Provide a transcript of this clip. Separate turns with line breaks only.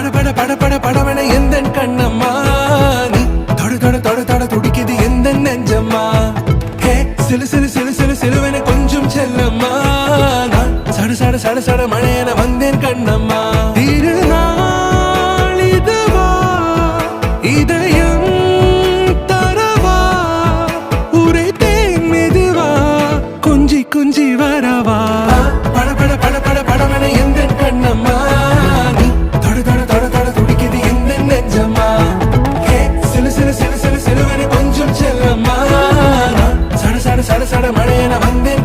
பட பட பட பட படவன எந்த கண்ணம்மா நீ தொட தொட தொட தொட துடிக்குது எந்த நெஞ்சம்மா ஹே சிலு சிலு சிலு சிலு சிலுவன கொஞ்சம் செல்லம்மா நான் சட சட சட சட மழையன வந்தேன் கண்ணம்மா திருநாள் இதுவா இதயம் தரவா உரைத்தேன் மெதுவா கொஞ்சி கொஞ்சி வரவா பட பட பட பட படவன எந்த கண்ணம்மா நீ தொட தொட தொட தொட துடிக்குது எந்த நெஞ்சம்மா ஹே சிலு சிலு சிலு சிலு சிலுவன கொஞ்சம் செல்லம்மா நான் சட சட சட சட மழையன வந்தேன்